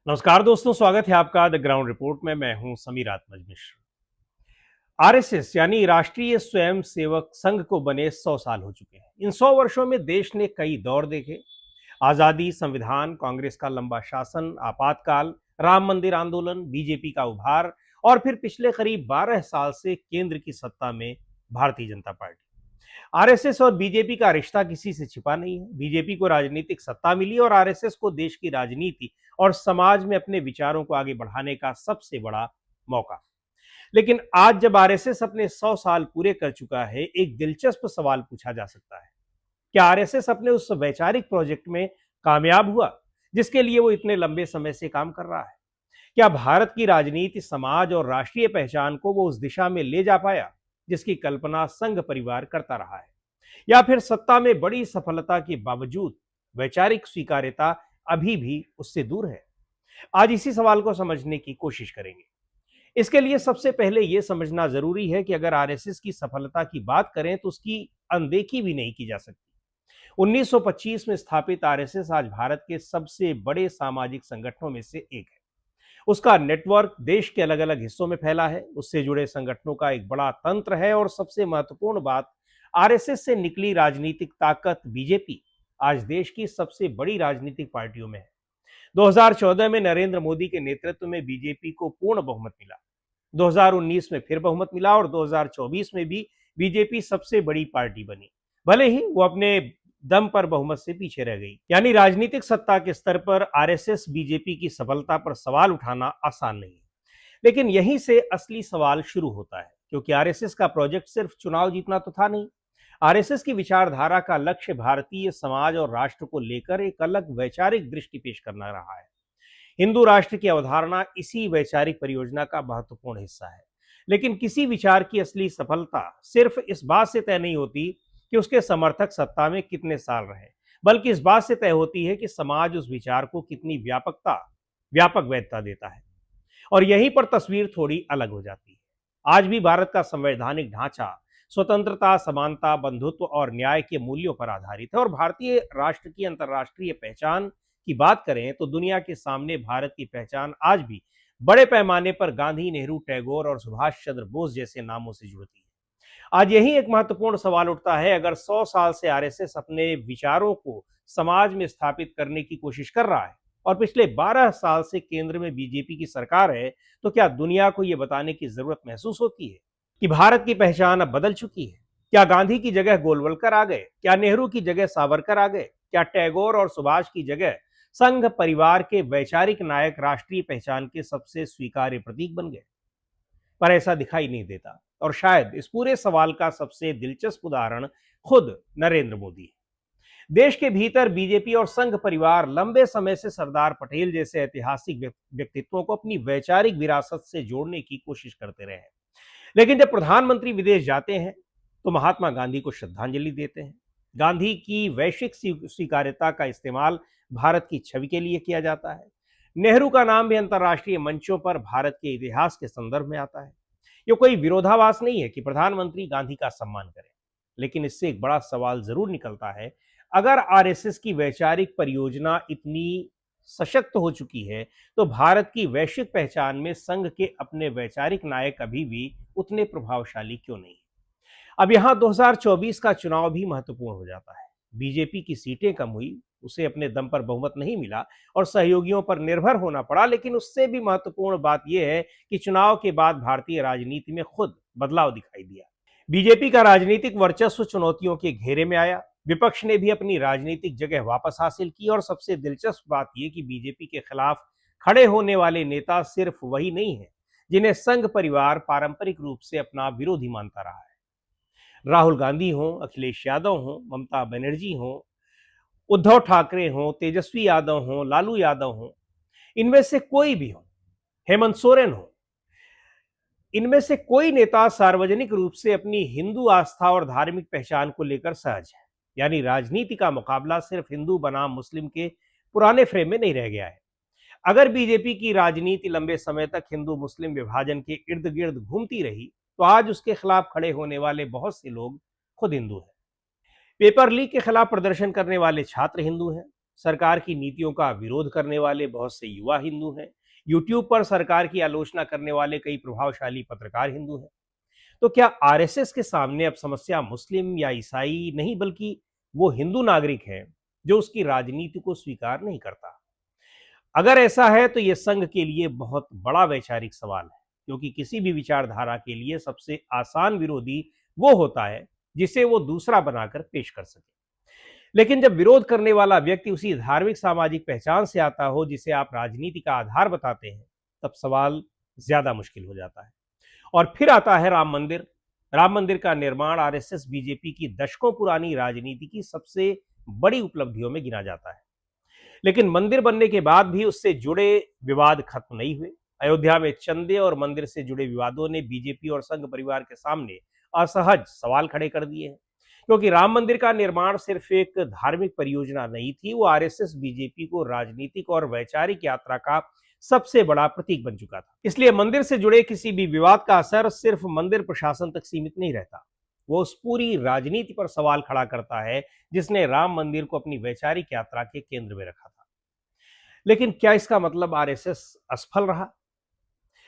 नमस्कार दोस्तों, स्वागत है आपका द ग्राउंड रिपोर्ट में। मैं हूं समीर आत्मज मिश्र। आरएसएस यानी राष्ट्रीय स्वयं सेवक संघ को बने 100 साल हो चुके हैं। इन 100 वर्षों में देश ने कई दौर देखे। आजादी, संविधान, कांग्रेस का लंबा शासन, आपातकाल, राम मंदिर आंदोलन, बीजेपी का उभार और फिर पिछले करीब 12 साल से केंद्र की सत्ता में भारतीय जनता पार्टी। आरएसएस और बीजेपी का रिश्ता किसी से छिपा नहीं है। बीजेपी को राजनीतिक सत्ता मिली और आरएसएस को देश की राजनीति और समाज में अपने विचारों को आगे बढ़ाने का सबसे बड़ा मौका। लेकिन आज जब आरएसएस अपने 100 साल पूरे कर चुका है, एक दिलचस्प सवाल पूछा जा सकता है। क्या आरएसएस अपने उस वैचारिक प्रोजेक्ट में कामयाब हुआ जिसके लिए वो इतने लंबे समय से काम कर रहा है? क्या भारत की राजनीति, समाज और राष्ट्रीय पहचान को वो उस दिशा में ले जा पाया जिसकी कल्पना संघ परिवार करता रहा है? या फिर सत्ता में बड़ी सफलता के बावजूद वैचारिक स्वीकार्यता अभी भी उससे दूर है? आज इसी सवाल को समझने की कोशिश करेंगे। इसके लिए सबसे पहले यह समझना जरूरी है कि अगर आरएसएस की सफलता की बात करें तो उसकी अनदेखी भी नहीं की जा सकती। 1925 में स्थापित आरएसएस आज भारत के सबसे बड़े सामाजिक संगठनों में से एक है। उसका नेटवर्क देश के अलग अलग हिस्सों में फैला है, उससे जुड़े संगठनों का एक बड़ा तंत्र है और सबसे महत्वपूर्ण बात, आरएसएस से निकली राजनीतिक ताकत बीजेपी आज देश की सबसे बड़ी राजनीतिक पार्टियों में है। 2014 में नरेंद्र मोदी के नेतृत्व में बीजेपी को पूर्ण बहुमत मिला, 2019 में फिर बहुमत मिला और 2024 में भी बीजेपी सबसे बड़ी पार्टी बनी, भले ही वो अपने दम पर बहुमत से पीछे रह गई। यानी राजनीतिक सत्ता के स्तर पर आरएसएस बीजेपी की सफलता पर सवाल उठाना आसान नहीं है। लेकिन यहीं से असली सवाल शुरू होता है, क्योंकि आरएसएस का प्रोजेक्ट सिर्फ चुनाव जीतना तो था नहीं। आरएसएस की विचारधारा का लक्ष्य भारतीय समाज और राष्ट्र को लेकर एक अलग वैचारिक दृष्टि पेश करना रहा है। हिंदू राष्ट्र की अवधारणा इसी वैचारिक परियोजना का महत्वपूर्ण हिस्सा है। लेकिन किसी विचार की असली सफलता सिर्फ इस बात से तय नहीं होती कि उसके समर्थक सत्ता में कितने साल रहे, बल्कि इस बात से तय होती है कि समाज उस विचार को कितनी व्यापक वैधता देता है। और यहीं पर तस्वीर थोड़ी अलग हो जाती है। आज भी भारत का संवैधानिक ढांचा स्वतंत्रता, समानता, बंधुत्व और न्याय के मूल्यों पर आधारित है। और भारतीय राष्ट्र की अंतर्राष्ट्रीय पहचान की बात करें तो दुनिया के सामने भारत की पहचान आज भी बड़े पैमाने पर गांधी, नेहरू, टैगोर और सुभाष चंद्र बोस जैसे नामों से जुड़ती है। आज यही एक महत्वपूर्ण सवाल उठता है, अगर 100 साल से आरएसएस अपने विचारों को समाज में स्थापित करने की कोशिश कर रहा है और पिछले 12 साल से केंद्र में बीजेपी की सरकार है, तो क्या दुनिया को यह बताने की जरूरत महसूस होती है कि भारत की पहचान अब बदल चुकी है? क्या गांधी की जगह गोलवलकर आ गए? क्या नेहरू की जगह सावरकर आ गए? क्या टैगोर और सुभाष की जगह संघ परिवार के वैचारिक नायक राष्ट्रीय पहचान के सबसे स्वीकार्य प्रतीक बन गए? पर ऐसा दिखाई नहीं देता। और शायद इस पूरे सवाल का सबसे दिलचस्प उदाहरण खुद नरेंद्र मोदी है। देश के भीतर बीजेपी और संघ परिवार लंबे समय से सरदार पटेल जैसे ऐतिहासिक व्यक्तित्वों को अपनी वैचारिक विरासत से जोड़ने की कोशिश करते रहे हैं। लेकिन जब प्रधानमंत्री विदेश जाते हैं तो महात्मा गांधी को श्रद्धांजलि देते हैं। गांधी की वैश्विक स्वीकार्यता का इस्तेमाल भारत की छवि के लिए किया जाता है। नेहरू का नाम भी अंतर्राष्ट्रीय मंचों पर भारत के इतिहास के संदर्भ में आता है। ये कोई विरोधाभास नहीं है कि प्रधानमंत्री गांधी का सम्मान करें, लेकिन इससे एक बड़ा सवाल जरूर निकलता है, अगर आरएसएस की वैचारिक परियोजना इतनी सशक्त हो चुकी है तो भारत की वैश्विक पहचान में संघ के अपने वैचारिक नायक अभी भी उतने प्रभावशाली क्यों नहीं? अब यहां 2024 का चुनाव भी महत्वपूर्ण हो जाता है। बीजेपी की सीटें कम हुई, उसे अपने दम पर बहुमत नहीं मिला और सहयोगियों पर निर्भर होना पड़ा। लेकिन उससे भी महत्वपूर्ण बात यह है कि चुनाव के बाद भारतीय राजनीति में खुद बदलाव दिखाई दिया। बीजेपी का राजनीतिक वर्चस्व चुनौतियों के घेरे में आया। विपक्ष ने भी अपनी राजनीतिक जगह वापस हासिल की और सबसे दिलचस्प बात यह कि बीजेपी के खिलाफ खड़े होने वाले नेता सिर्फ वही नहीं है जिन्हें संघ परिवार पारंपरिक रूप से अपना विरोधी मानता रहा है। राहुल गांधी हों, अखिलेश यादव हों, ममता बनर्जी हों, उद्धव ठाकरे हों, तेजस्वी यादव हों, लालू यादव हों, इनमें से कोई भी हो, हेमंत सोरेन हो, इनमें से कोई नेता सार्वजनिक रूप से अपनी हिंदू आस्था और धार्मिक पहचान को लेकर सहज है। यानी राजनीति का मुकाबला सिर्फ हिंदू बनाम मुस्लिम के पुराने फ्रेम में नहीं रह गया है। अगर बीजेपी की राजनीति लंबे समय तक हिंदू मुस्लिम विभाजन के इर्द गिर्द घूमती रही तो आज उसके खिलाफ खड़े होने वाले बहुत से लोग खुद हिंदू हैं। पेपर लीक के खिलाफ प्रदर्शन करने वाले छात्र हिंदू हैं, सरकार की नीतियों का विरोध करने वाले बहुत से युवा हिंदू हैं। यूट्यूब पर सरकार की आलोचना करने वाले कई प्रभावशाली पत्रकार हिंदू हैं। तो क्या आरएसएस के सामने अब समस्या मुस्लिम या ईसाई नहीं, बल्कि वो हिंदू नागरिक है जो उसकी राजनीति को स्वीकार नहीं करता? अगर ऐसा है तो यह संघ के लिए बहुत बड़ा वैचारिक सवाल है, क्योंकि किसी भी विचारधारा के लिए सबसे आसान विरोधी वो होता है जिसे वो दूसरा बनाकर पेश कर सके। लेकिन जब विरोध करने वाला व्यक्ति उसी धार्मिक सामाजिक पहचान से आता हो जिसे आप राजनीति का आधार बताते हैं, तब सवाल ज्यादा मुश्किल हो जाता है। और फिर आता है राम मंदिर। राम मंदिर का निर्माण आरएसएस बीजेपी की दशकों पुरानी राजनीति की सबसे बड़ी उपलब्धियों में गिना जाता है। लेकिन मंदिर बनने के बाद भी उससे जुड़े विवाद खत्म नहीं हुए। अयोध्या में चंदे और मंदिर से जुड़े विवादों ने बीजेपी और संघ परिवार के सामने असहज सवाल खड़े कर दिए हैं, क्योंकि राम मंदिर का निर्माण सिर्फ एक धार्मिक परियोजना नहीं थी, वो आरएसएस बीजेपी को राजनीतिक और वैचारिक यात्रा का सबसे बड़ा प्रतीक बन चुका था। इसलिए मंदिर से जुड़े किसी भी विवाद का असर सिर्फ मंदिर प्रशासन तक सीमित नहीं रहता, वो उस पूरी राजनीति पर सवाल खड़ा करता है जिसने राम मंदिर को अपनी वैचारिक यात्रा के केंद्र में रखा था। लेकिन क्या इसका मतलब आरएसएस असफल रहा?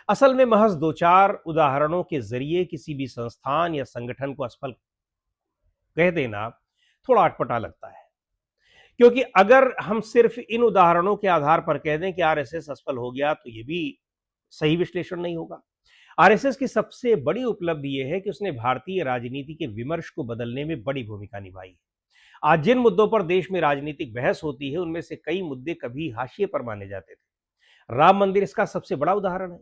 असल में महज दो चार उदाहरणों के जरिए किसी भी संस्थान या संगठन को असफल कह देना थोड़ा अटपटा लगता है, क्योंकि अगर हम सिर्फ इन उदाहरणों के आधार पर कह दें कि आरएसएस असफल हो गया तो यह भी सही विश्लेषण नहीं होगा। आरएसएस की सबसे बड़ी उपलब्धि यह है कि उसने भारतीय राजनीति के विमर्श को बदलने में बड़ी भूमिका निभाई है। आज जिन मुद्दों पर देश में राजनीतिक बहस होती है, उनमें से कई मुद्दे कभी हाशिए पर माने जाते थे। राम मंदिर इसका सबसे बड़ा उदाहरण है।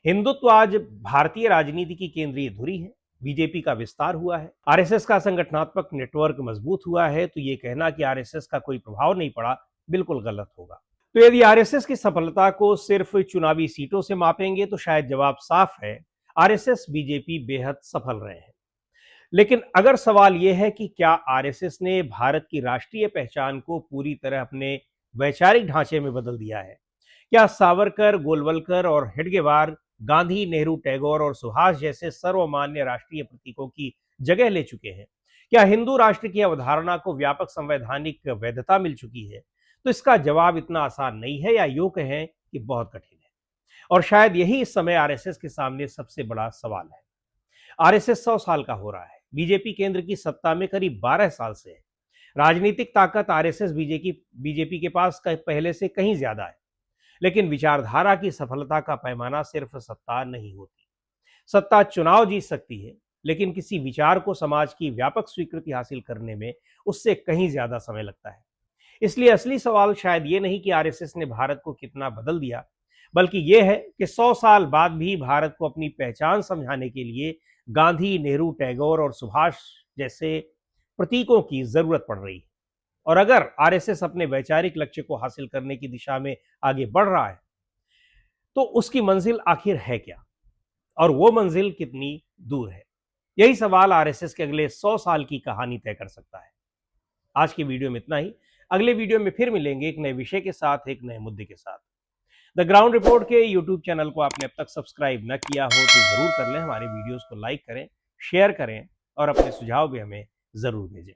हिंदुत्व आज भारतीय राजनीति की केंद्रीय धुरी है। बीजेपी का विस्तार हुआ है, आरएसएस का संगठनात्मक नेटवर्क मजबूत हुआ है, तो ये कहना कि आरएसएस का कोई प्रभाव नहीं पड़ा बिल्कुल गलत होगा। तो यदि आरएसएस की सफलता को सिर्फ चुनावी सीटों से मापेंगे तो शायद जवाब साफ है, आरएसएस बीजेपी बेहद सफल रहे हैं। लेकिन अगर सवाल यह है कि क्या आरएसएस ने भारत की राष्ट्रीय पहचान को पूरी तरह अपने वैचारिक ढांचे में बदल दिया है? क्या सावरकर, गोलवलकर और हेडगेवार गांधी, नेहरू, टैगोर और सुभाष जैसे सर्वमान्य राष्ट्रीय प्रतीकों की जगह ले चुके हैं? क्या हिंदू राष्ट्र की अवधारणा को व्यापक संवैधानिक वैधता मिल चुकी है? तो इसका जवाब इतना आसान नहीं है, या यूं कहें कि बहुत कठिन है। और शायद यही इस समय आरएसएस के सामने सबसे बड़ा सवाल है। आरएसएस 100 साल का हो रहा है, बीजेपी केंद्र की सत्ता में करीब 12 साल से है। राजनीतिक ताकत आरएसएस बीजेपी के पास पहले से कहीं ज्यादा है, लेकिन विचारधारा की सफलता का पैमाना सिर्फ सत्ता नहीं होती। सत्ता चुनाव जीत सकती है, लेकिन किसी विचार को समाज की व्यापक स्वीकृति हासिल करने में उससे कहीं ज्यादा समय लगता है। इसलिए असली सवाल शायद ये नहीं कि आरएसएस ने भारत को कितना बदल दिया, बल्कि यह है कि 100 साल बाद भी भारत को अपनी पहचान समझाने के लिए गांधी, नेहरू, टैगोर और सुभाष जैसे प्रतीकों की जरूरत पड़ रही है। और अगर आरएसएस अपने वैचारिक लक्ष्य को हासिल करने की दिशा में आगे बढ़ रहा है, तो उसकी मंजिल आखिर है क्या, और वो मंजिल कितनी दूर है? यही सवाल आरएसएस के अगले 100 साल की कहानी तय कर सकता है। आज की वीडियो में इतना ही। अगले वीडियो में फिर मिलेंगे एक नए विषय के साथ, एक नए मुद्दे के साथ। द ग्राउंड रिपोर्ट के यूट्यूब चैनल को आपने अब तक सब्सक्राइब न किया हो तो जरूर कर लें। हमारे वीडियोस को लाइक करें, शेयर करें और अपने सुझाव भी हमें जरूर भेजें।